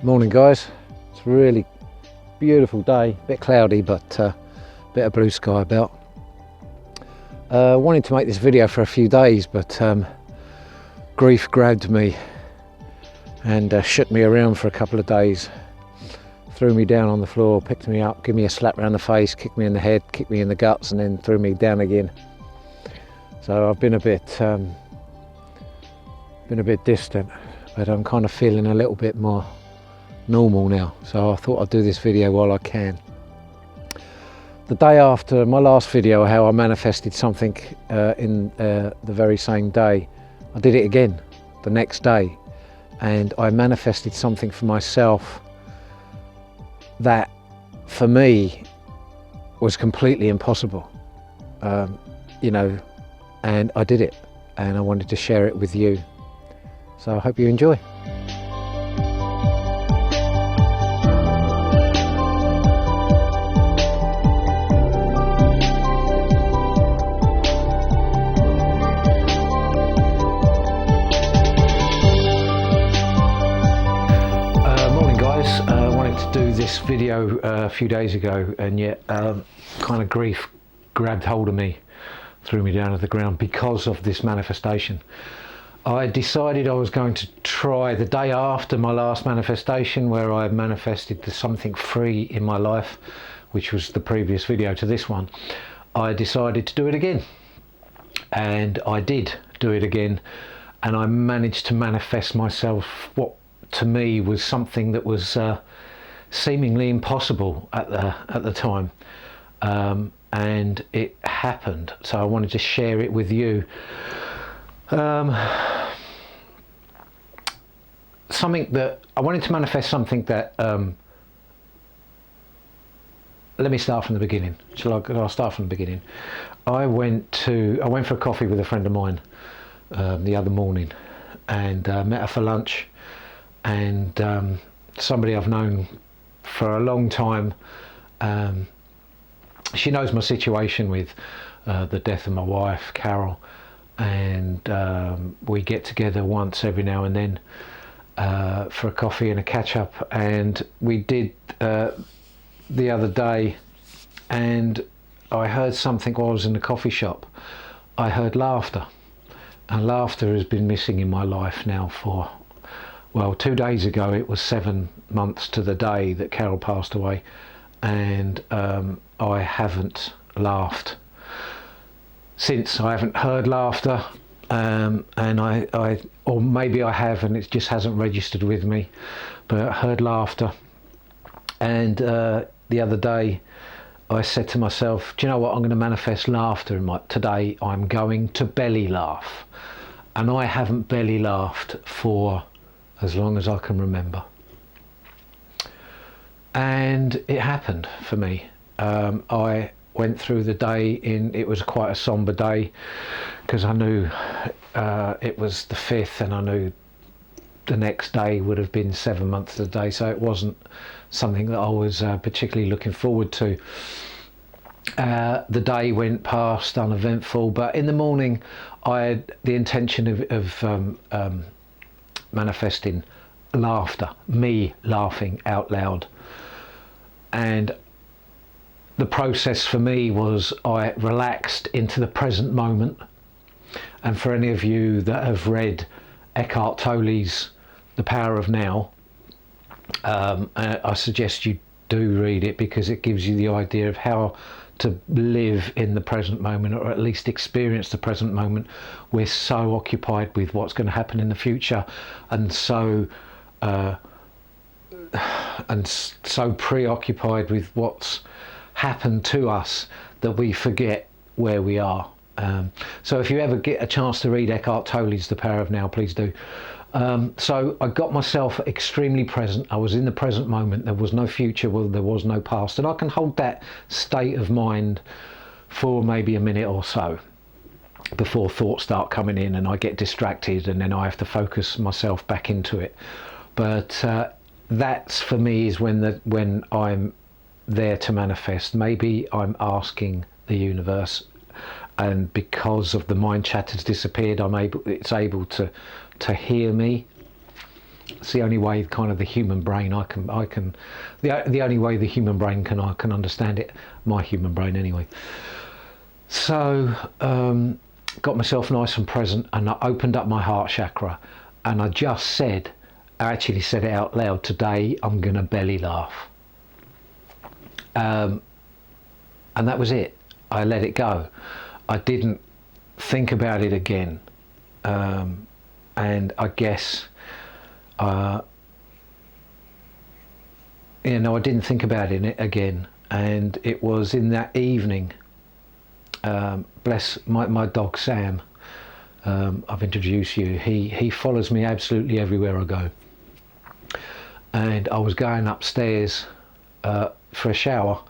Morning guys, it's a really beautiful day, a bit cloudy but a bit of blue sky about. Wanted to make this video for a few days but grief grabbed me and shook me around for a couple of days, threw me down on the floor, picked me up, gave me a slap around the face, kicked me in the head, kicked me in the guts and then threw me down again. So I've been a bit distant, but I'm kind of feeling a little bit more normal now, so I thought I'd do this video while I can. The day after my last video, how I manifested something in the very same day, I did it again the next day, and I manifested something for myself that for me was completely impossible, you know, and I did it and I wanted to share it with you, so I hope you enjoy. This video a few days ago, and yet kind of grief grabbed hold of me, threw me down to the ground because of this manifestation. I decided I was going to try the day after my last manifestation, where I manifested something free in my life, which was the previous video to this one. I decided to do it again, and I did do it again, and I managed to manifest myself what to me was something that was seemingly impossible at the time, and it happened, so I wanted to share it with you. Something that I wanted to manifest, something that let me start from the beginning. I'll start from the beginning. I went for a coffee with a friend of mine the other morning, and met her for lunch, and somebody I've known for a long time. She knows my situation with the death of my wife, Carol, and we get together once every now and then for a coffee and a catch up, and we did the other day, and I heard something while I was in the coffee shop. I heard laughter, and laughter has been missing in my life now for, well, 2 days ago it was 7 months to the day that Carol passed away, and I haven't laughed since. I haven't heard laughter, and or maybe I have and it just hasn't registered with me, but I heard laughter. And the other day I said to myself, do you know what, I'm going to manifest laughter in today I'm going to belly laugh. And I haven't belly laughed for as long as I can remember, and it happened for me. I went through the day it was quite a somber day, because I knew it was the 5th, and I knew the next day would have been 7 months to the day, so it wasn't something that I was particularly looking forward to. The day went past uneventful, but in the morning I had the intention of manifesting laughter, me laughing out loud. And the process for me was I relaxed into the present moment. And for any of you that have read Eckhart Tolle's The Power of Now, I suggest you do read it, because it gives you the idea of how to live in the present moment, or at least experience the present moment. We're so occupied with what's going to happen in the future, and so preoccupied with what's happened to us that we forget where we are. So if you ever get a chance to read Eckhart Tolle's The Power of Now, please do. So I got myself extremely present. I was in the present moment. There was no future, well, there was no past, and I can hold that state of mind for maybe a minute or so before thoughts start coming in and I get distracted, and then I have to focus myself back into it. But that's, for me, is when I'm there to manifest. Maybe I'm asking the universe, and because of the mind chat has disappeared, it's able to hear me, It's the only way, kind of, the human brain the only way the human brain I can understand it, my human brain anyway. So got myself nice and present, and I opened up my heart chakra, and I actually said it out loud: today I'm gonna belly laugh. And that was it. I let it go. I didn't think about it again, and I guess I didn't think about it again. And it was in that evening, bless my dog Sam, I've introduced you, he follows me absolutely everywhere I go, and I was going upstairs for a shower,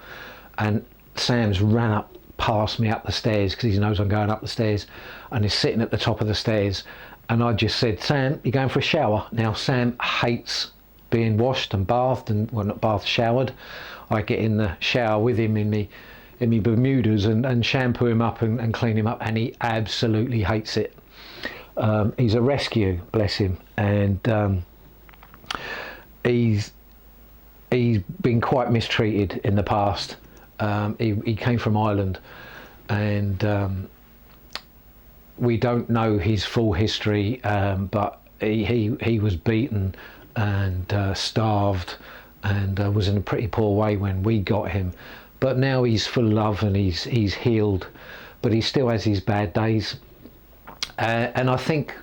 and Sam's ran up past me up the stairs because he knows I'm going up the stairs, and he's sitting at the top of the stairs, and I just said, "Sam, you're going for a shower?" Now Sam hates being washed and bathed, and, well, not bathed, showered. I get in the shower with him in me Bermudas and shampoo him up and clean him up, and he absolutely hates it. He's a rescue, bless him, and he's been quite mistreated in the past. He came from Ireland, and we don't know his full history, but he was beaten and starved, and was in a pretty poor way when we got him. But now he's full of love, and he's healed, but he still has his bad days. And I think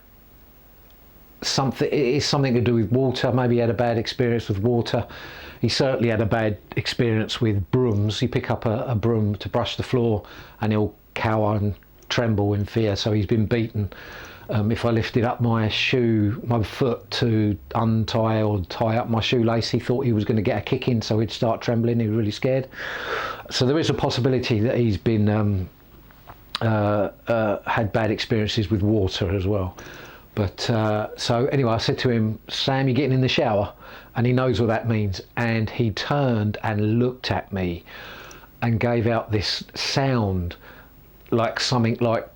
it is something to do with water. Maybe he had a bad experience with water. He certainly had a bad experience with brooms. He pick up a broom to brush the floor, and he'll cower and tremble in fear. So he's been beaten. If I lifted up my foot to untie or tie up my shoelace, he thought he was going to get a kick in, so he'd start trembling. He was really scared. So there is a possibility that he's been had bad experiences with water as well. But so anyway, I said to him, "Sam, you're getting in the shower?" And he knows what that means. And he turned and looked at me and gave out this sound like something like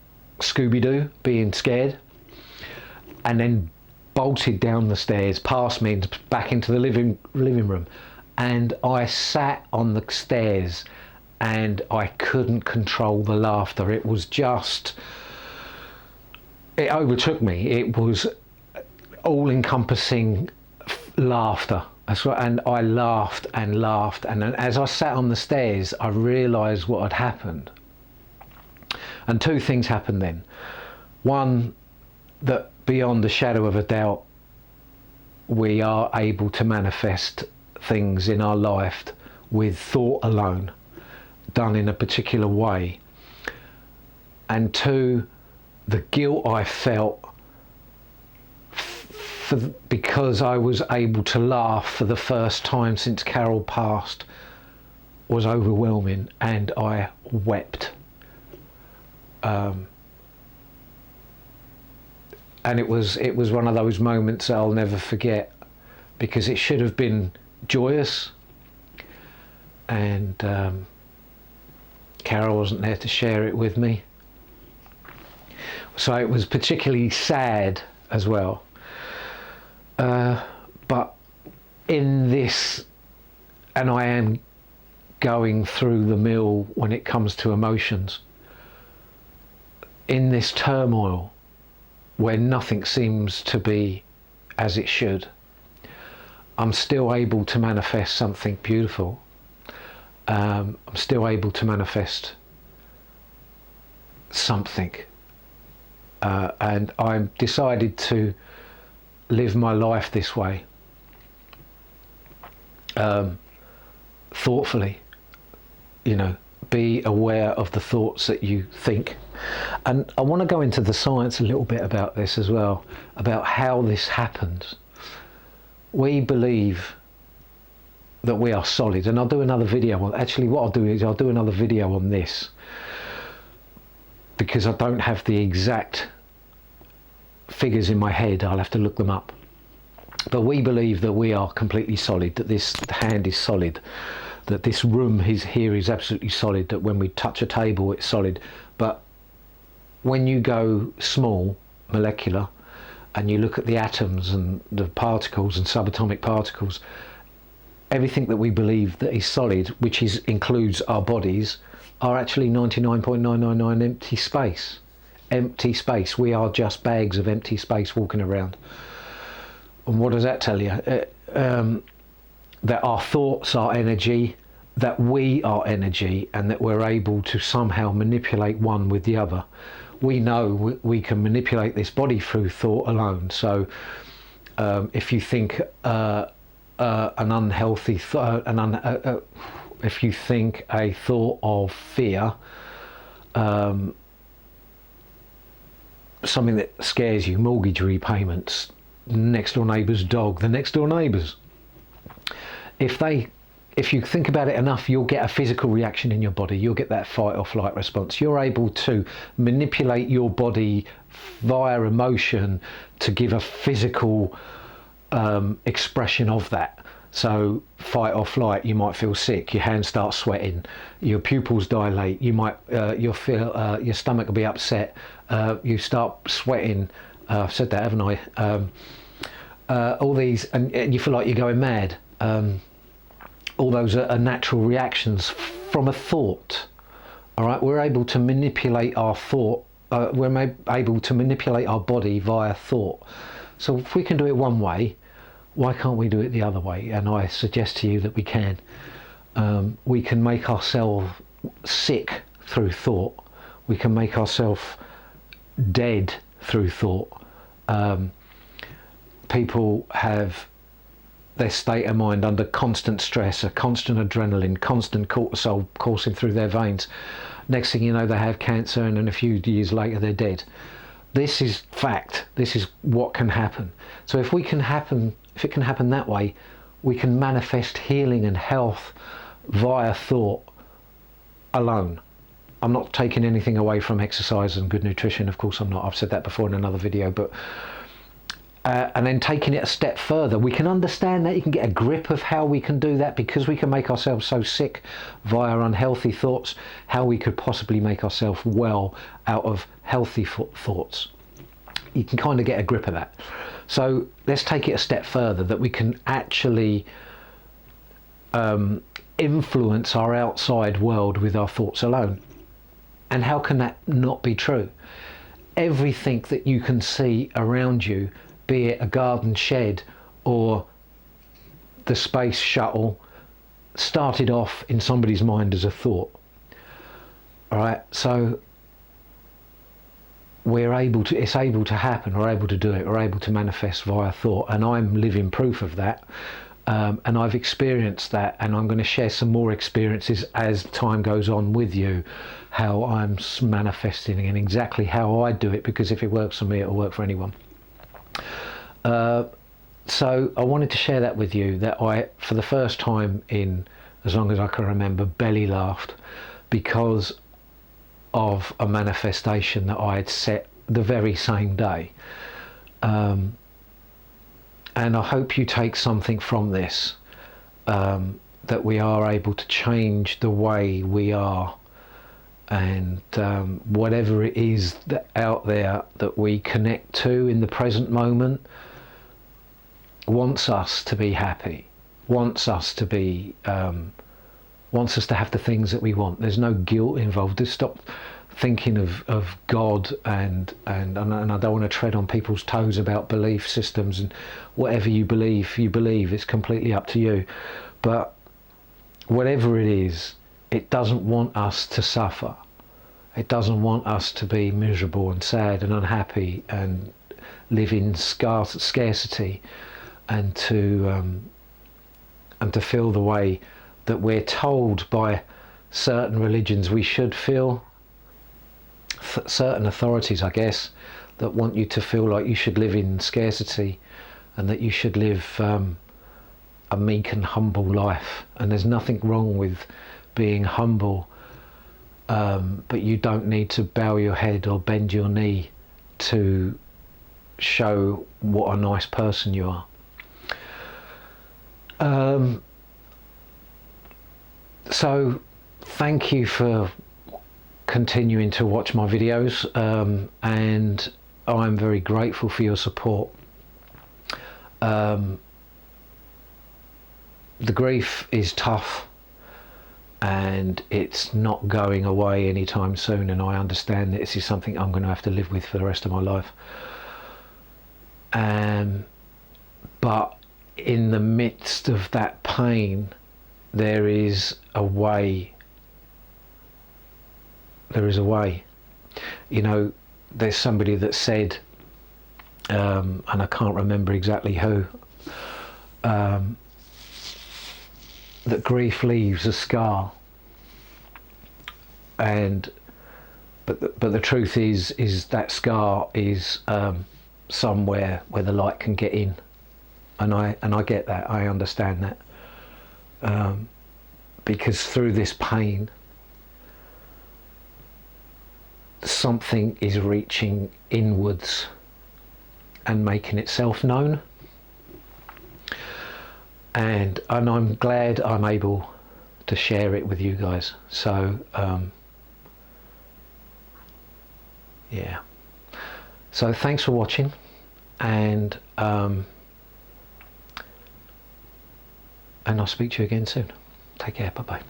Scooby-Doo, being scared, and then bolted down the stairs past me and back into the living room. And I sat on the stairs, and I couldn't control the laughter. It was just, it overtook me. It was all-encompassing laughter. And I laughed and laughed, and as I sat on the stairs, I realised what had happened. And two things happened then. One, that beyond a shadow of a doubt, we are able to manifest things in our life with thought alone, done in a particular way. And two, the guilt I felt because I was able to laugh for the first time since Carol passed was overwhelming, and I wept. And it was one of those moments that I'll never forget, because it should have been joyous, and Carol wasn't there to share it with me, so it was particularly sad as well. But in this, and I am going through the mill when it comes to emotions, in this turmoil where nothing seems to be as it should, I'm still able to manifest something beautiful. I'm still able to manifest something, and I've decided to live my life this way, thoughtfully. Be aware of the thoughts that you think. And I want to go into the science a little bit about this as well, about how this happens. We believe that we are solid, and I'll do another video. Actually, what I'll do is I'll do another video on this, because I don't have the exact figures in my head. I'll have to look them up. But we believe that we are completely solid, that this hand is solid, that this room here is absolutely solid, that when we touch a table it's solid. But when you go small, molecular, and you look at the atoms and the particles and subatomic particles, everything that we believe that is solid, which includes our bodies, are actually 99.999 empty space. Empty space. We are just bags of empty space walking around. And what does that tell you? That our thoughts are energy, that we are energy, and that we're able to somehow manipulate one with the other. We know we can manipulate this body through thought alone. So if you think an unhealthy if you think a thought of fear, something that scares you, mortgage repayments, next door neighbour's dog, the next door neighbours, if you think about it enough, you'll get a physical reaction in your body. You'll get that fight or flight response. You're able to manipulate your body via emotion to give a physical expression of that. So fight or flight, you might feel sick, your hands start sweating, your pupils dilate, you'll feel your stomach will be upset, you start sweating. I've said that, haven't I? All these, and you feel like you're going mad. All those are natural reactions from a thought. All right, we're able to manipulate our thought. We're able to manipulate our body via thought. So if we can do it one way, why can't we do it the other way? And I suggest to you that we can. We can make ourselves sick through thought. We can make ourselves dead through thought. People have their state of mind under constant stress, a constant adrenaline, constant cortisol coursing through their veins. Next thing you know, they have cancer, and then a few years later they're dead. This is fact. This is what can happen. So if it can happen that way, we can manifest healing and health via thought alone. I'm not taking anything away from exercise and good nutrition. Of course I'm not. I've said that before in another video, but and then taking it a step further, we can understand that. You can get a grip of how we can do that, because we can make ourselves so sick via unhealthy thoughts, how we could possibly make ourselves well out of healthy thoughts. You can kind of get a grip of that. So let's take it a step further, that we can actually influence our outside world with our thoughts alone. And how can that not be true? Everything that you can see around you, be it a garden shed or the space shuttle, started off in somebody's mind as a thought. All right, so it's able to happen. We're able to do it. We're able to manifest via thought, and I'm living proof of that. And I've experienced that, and I'm going to share some more experiences as time goes on with you, how I'm manifesting and exactly how I do it, because if it works for me, it'll work for anyone. So I wanted to share that with you, that I, for the first time in as long as I can remember, belly laughed because of a manifestation that I had set the very same day. And I hope you take something from this, that we are able to change the way we are, and whatever it is that out there that we connect to in the present moment wants us to be happy, wants us to be, wants us to have the things that we want. There's no guilt involved. Just stop thinking of God and I don't want to tread on people's toes about belief systems, and whatever you believe, it's completely up to you. But whatever it is, it doesn't want us to suffer. It doesn't want us to be miserable and sad and unhappy and live in scarcity, and to feel the way that we're told by certain religions we should feel. Certain authorities, I guess, that want you to feel like you should live in scarcity and that you should live a meek and humble life. And there's nothing wrong with being humble, but you don't need to bow your head or bend your knee to show what a nice person you are. So thank you for continuing to watch my videos, and I'm very grateful for your support. The grief is tough, and it's not going away anytime soon, and I understand that this is something I'm going to have to live with for the rest of my life. But in the midst of that pain, there is a way. There is a way. You know, there's somebody that said, and I can't remember exactly who, that grief leaves a scar, but the truth is that scar is somewhere where the light can get in, and I get that, I understand that, because through this pain something is reaching inwards and making itself known. And I'm glad I'm able to share it with you guys. So yeah. So thanks for watching, and I'll speak to you again soon. Take care. Bye bye.